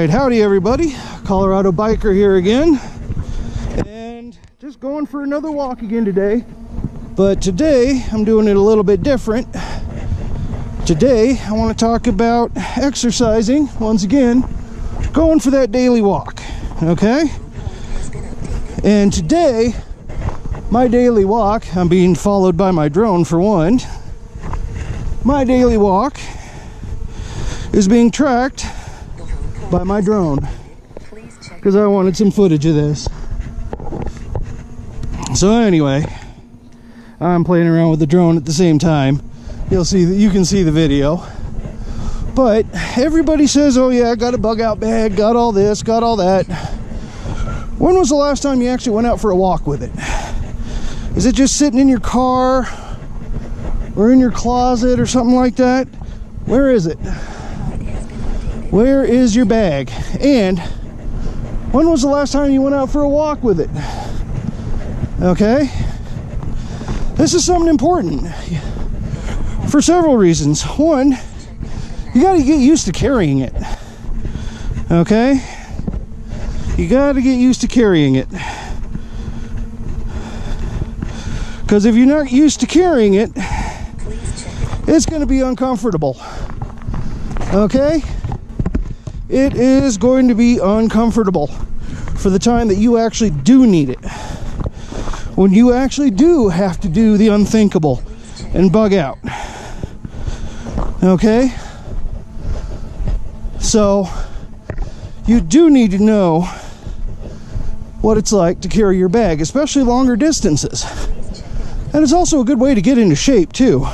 Alright, howdy everybody. Colorado Biker here again. And just going for another walk again today. But today, I'm doing it a little bit different. Today, I want to talk about exercising, once again, going for that daily walk, okay? And today, my daily walk, I'm being followed by my drone for one. My daily walk is being tracked by my drone because I wanted some footage of this. So anyway, I'm playing around with the drone at the same time. You'll see that you can see the video. But everybody says, oh yeah, got a bug out bag, got all this, got all that. When was the last time you actually went out for a walk with it? Is it just sitting in your car or in your closet or something like that? Where is it? Where is your bag? And when was the last time you went out for a walk with it? Okay? This is something important for several reasons. One, you got to get used to carrying it. Okay? You got to get used to carrying it. Because if you're not used to carrying it, it's going to be uncomfortable. Okay? It is going to be uncomfortable for the time that you actually do need it. When you actually do have to do the unthinkable and bug out. Okay? So, you do need to know what it's like to carry your bag, especially longer distances. And it's also a good way to get into shape, too.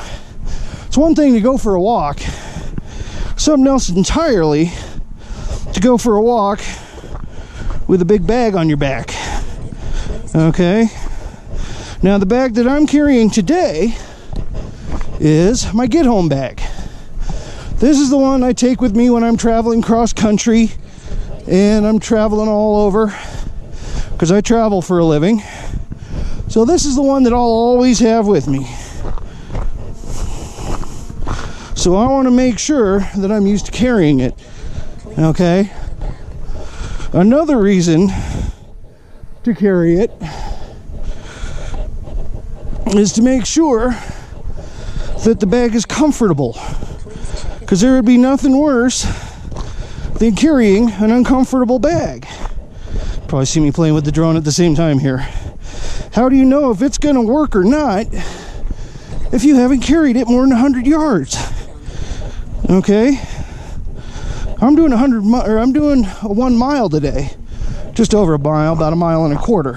It's one thing to go for a walk, something else entirely to go for a walk with a big bag on your back. Okay? Now, the bag that I'm carrying today is my get-home bag. This is the one I take with me when I'm traveling cross-country and I'm traveling all over because I travel for a living. So this is the one that I'll always have with me. So I want to make sure that I'm used to carrying it. Okay? Another reason to carry it is to make sure that the bag is comfortable. Because there would be nothing worse than carrying an uncomfortable bag. Probably see me playing with the drone at the same time here. How do you know if it's going to work or not if you haven't carried it more than 100 yards? Okay? I'm doing 1 mile today. Just over a mile, about 1.25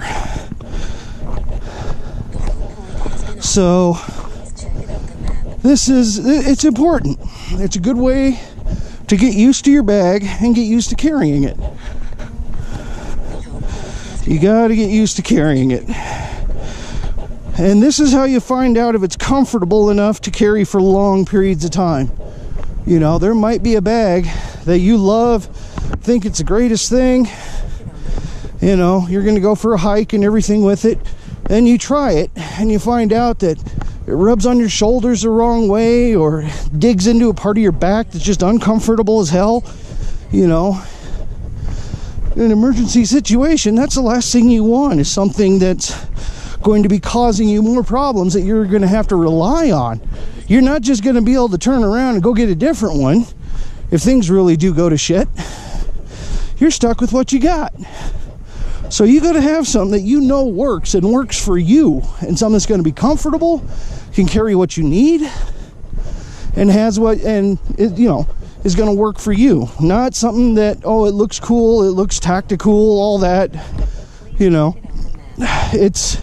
miles. So it's important. It's a good way to get used to your bag and get used to carrying it. You got to get used to carrying it. And this is how you find out if it's comfortable enough to carry for long periods of time. You know, there might be a bag that you love, think it's the greatest thing. You know, you're going to go for a hike and everything with it. And you try it and you find out that it rubs on your shoulders the wrong way or digs into a part of your back that's just uncomfortable as hell. You know, in an emergency situation, that's the last thing you want, is something that's going to be causing you more problems that you're going to have to rely on. You're not just going to be able to turn around and go get a different one. If things really do go to shit, you're stuck with what you got. So you got to have something that you know works and works for you, and something that's going to be comfortable, can carry what you need, and has what, and it, you know, is going to work for you. Not something that, oh, it looks cool, it looks tactical, all that, you know. It's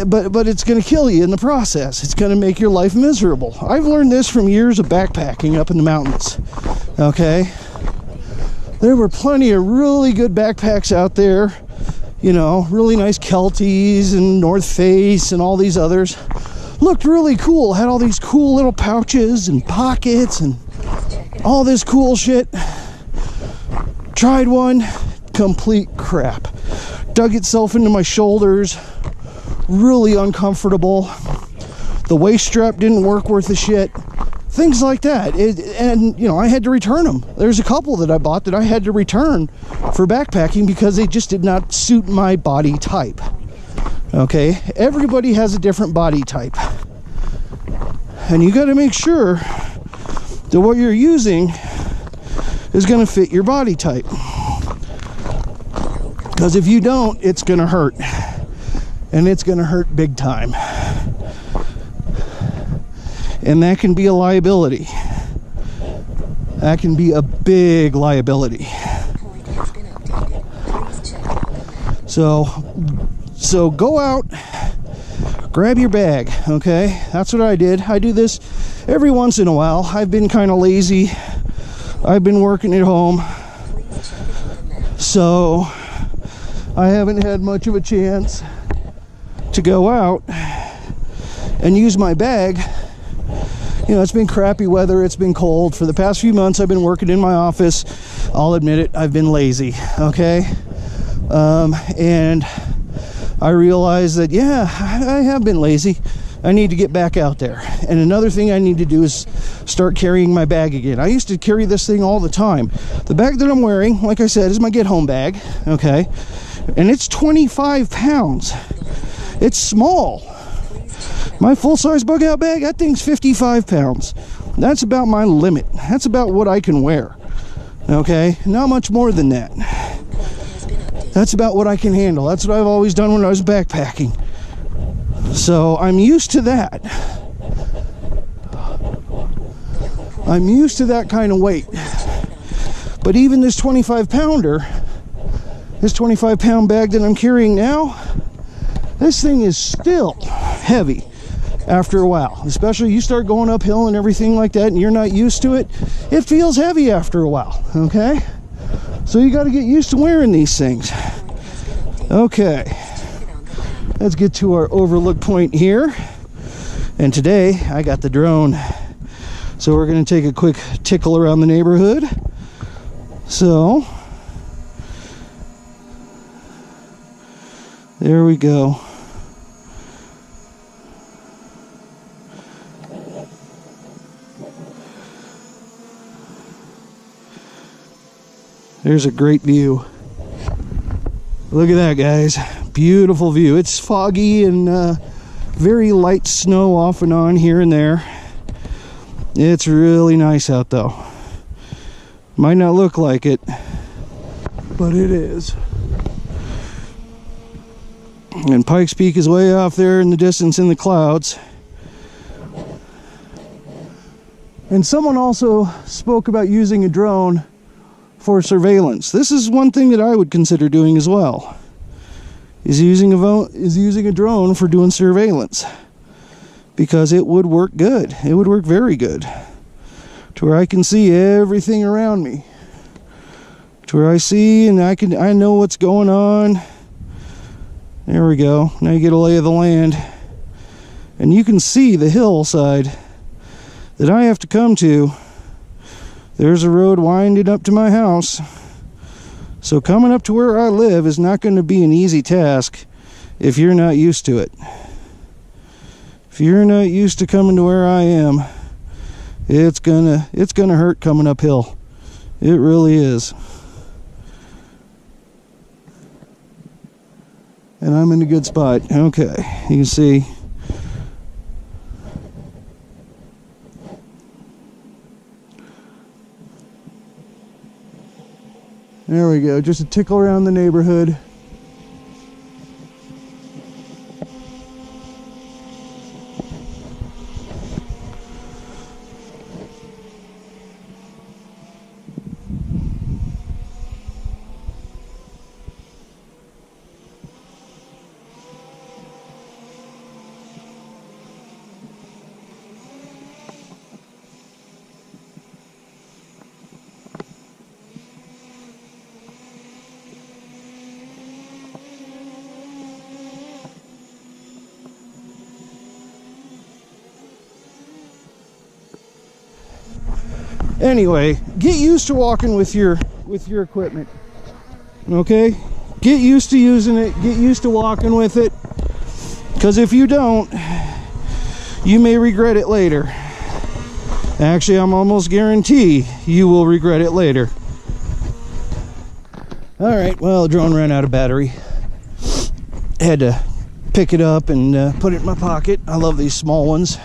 but it's going to kill you in the process. It's going to make your life miserable. I've learned this from years of backpacking up in the mountains. Okay? There were plenty of really good backpacks out there. You know, really nice Kelties and North Face and all these others. Looked really cool. Had all these cool little pouches and pockets and all this cool shit. Tried one. Complete crap. Dug itself into my shoulders. Really uncomfortable. The waist strap didn't work worth a shit. things like that. And you know, I had to return them. There's a couple that I bought that I had to return for backpacking because they just did not suit my body type. Okay, everybody has a different body type, and you got to make sure that what you're using is going to fit your body type, because if you don't, it's going to hurt, and it's going to hurt big time, and that can be a liability. That can be a big liability. So go out, grab your bag, okay? That's what I did. I do this every once in a while. I've been kind of lazy. I've been working at home, so I haven't had much of a chance to go out and use my bag. You know, it's been crappy weather, it's been cold. For the past few months, I've been working in my office. I'll admit it, I've been lazy, okay? And I realized that, yeah, I have been lazy. I need to get back out there. And another thing I need to do is start carrying my bag again. I used to carry this thing all the time. The bag that I'm wearing, like I said, is my get home bag, okay? And it's 25 pounds. It's small. My full-size bug out bag, that thing's 55 pounds. That's about my limit. That's about what I can wear, okay? Not much more than that. That's about what I can handle. That's what I've always done when I was backpacking. So I'm used to that. I'm used to that kind of weight. But even this 25 pounder, this 25 pound bag that I'm carrying now, this thing is still heavy after a while. Especially you start going uphill and everything like that and you're not used to it, it feels heavy after a while, okay? So you got to get used to wearing these things. Okay, let's get to our overlook point here. And today I got the drone, so we're going to take a quick tickle around the neighborhood. So there we go. There's a great view. Look at that, guys. Beautiful view. It's foggy and very light snow off and on here and there. It's really nice out though. Might not look like it, but it is. And Pikes Peak is way off there in the distance in the clouds. And someone also spoke about using a drone for surveillance. This is one thing that I would consider doing as well. Is using a drone for doing surveillance, because it would work good. It would work very good, to where I can see everything around me, to where I see and I know what's going on. There we go. Now you get a lay of the land, and you can see the hillside that I have to come to. There's a road winding up to my house. So coming up to where I live is not going to be an easy task if you're not used to it. If you're not used to coming to where I am, it's gonna hurt coming uphill. It really is. And I'm in a good spot. Okay, you can see. There we go, just a tickle around the neighborhood. Anyway, get used to walking with your equipment. Okay? Get used to using it, get used to walking with it, because if you don't, you may regret it later. Actually, I'm almost guarantee you will regret it later. Alright, well, the drone ran out of battery. Had to pick it up and put it in my pocket. I love these small ones.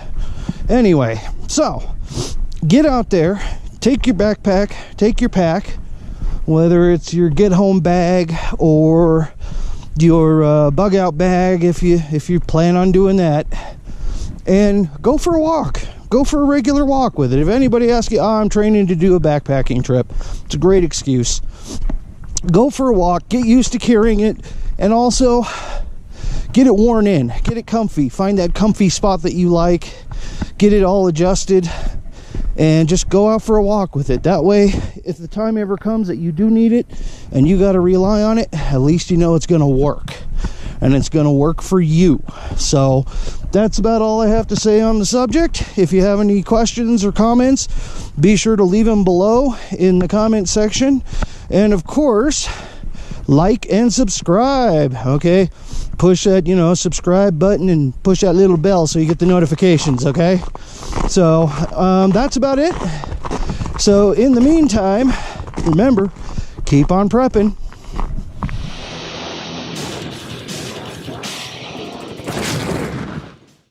Anyway, so get out there, take your backpack, take your pack, whether it's your get home bag or your bug out bag if you plan on doing that, and go for a walk. Go for a regular walk with it. If anybody asks you, I'm training to do a backpacking trip, it's a great excuse. Go for a walk, get used to carrying it, and also get it worn in, get it comfy. Find that comfy spot that you like, get it all adjusted, and just go out for a walk with it. That way, if the time ever comes that you do need it and you got to rely on it, at least you know it's going to work, and it's going to work for you. So that's about all I have to say on the subject. If you have any questions or comments, be sure to leave them below in the comment section. And of course, like and subscribe, okay? Push that, subscribe button and push that little bell so you get the notifications, okay? So, that's about it. So, in the meantime, remember, keep on prepping.